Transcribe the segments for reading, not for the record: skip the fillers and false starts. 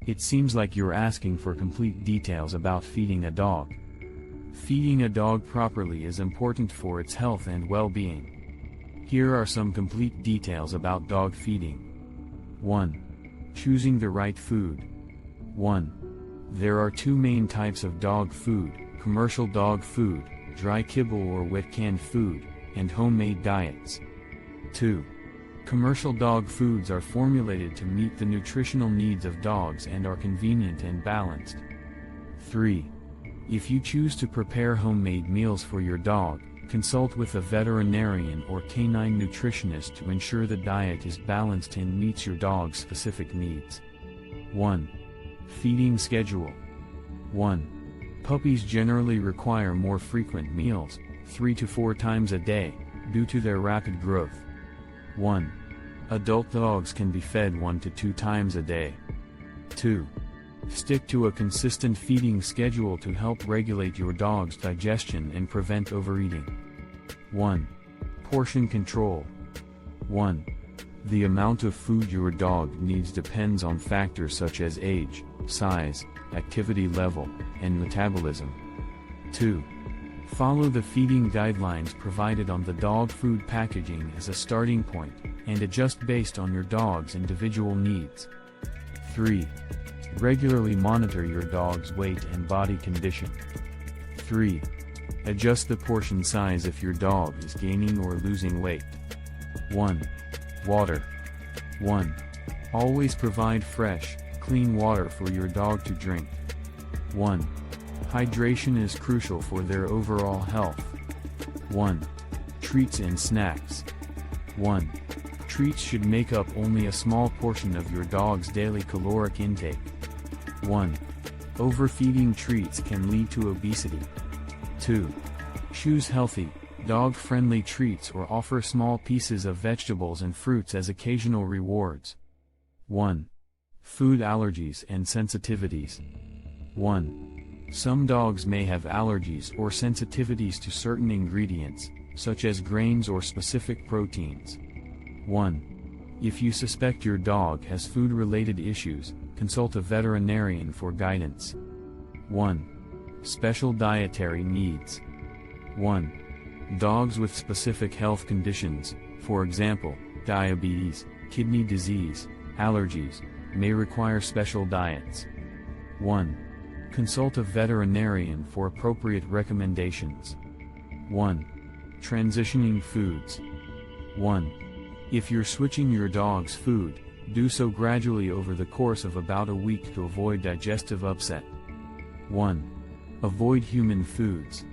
It seems like you're asking for complete details about feeding a dog. Feeding a dog properly is important for its health and well-being. Here are some complete details about dog feeding. 1. Choosing the right food. 1. There are two main types of dog food: commercial dog food, dry kibble or wet canned food, and homemade diets. 2. Commercial dog foods are formulated to meet the nutritional needs of dogs and are convenient and balanced. 3. If you choose to prepare homemade meals for your dog, consult with a veterinarian or canine nutritionist to ensure the diet is balanced and meets your dog's specific needs. 1. Feeding schedule. 1. Puppies generally require more frequent meals, 3 to 4 times a day, due to their rapid growth. 1. Adult dogs can be fed 1 to 2 times a day. 2. Stick to a consistent feeding schedule to help regulate your dog's digestion and prevent overeating. 1. Portion control. 1. The amount of food your dog needs depends on factors such as age, size, activity level, and metabolism. 2. Follow the feeding guidelines provided on the dog food packaging as a starting point, and adjust based on your dog's individual needs. 3. Regularly monitor your dog's weight and body condition. 3. Adjust the portion size if your dog is gaining or losing weight. 1. Water. 1. Always provide fresh, clean water for your dog to drink. 1. Hydration is crucial for their overall health. 1. Treats and snacks. 1. Treats should make up only a small portion of your dog's daily caloric intake. 1. Overfeeding treats can lead to obesity. 2. Choose healthy, dog-friendly treats or offer small pieces of vegetables and fruits as occasional rewards. 1. Food allergies and sensitivities. 1. Some dogs may have allergies or sensitivities to certain ingredients, such as grains or specific proteins. 1. If you suspect your dog has food-related issues, consult a veterinarian for guidance. 1. Special dietary needs. 1. Dogs with specific health conditions, for example, diabetes, kidney disease, allergies, may require special diets. 1. Consult a veterinarian for appropriate recommendations. 1. Transitioning foods. 1. If you're switching your dog's food, do so gradually over the course of about a week to avoid digestive upset. 1. Avoid human foods.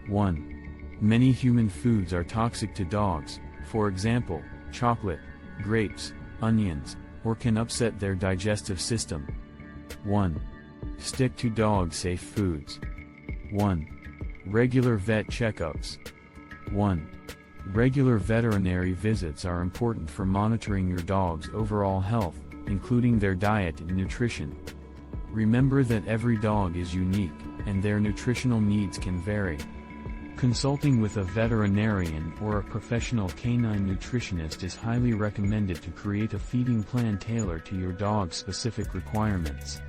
1. Many human foods are toxic to dogs, for example, chocolate, grapes, onions, or can upset their digestive system. 1. Stick to dog-safe foods. 1. Regular vet checkups. 1. Regular veterinary visits are important for monitoring your dog's overall health, including their diet and nutrition. Remember that every dog is unique, and their nutritional needs can vary. Consulting with a veterinarian or a professional canine nutritionist is highly recommended to create a feeding plan tailored to your dog's specific requirements.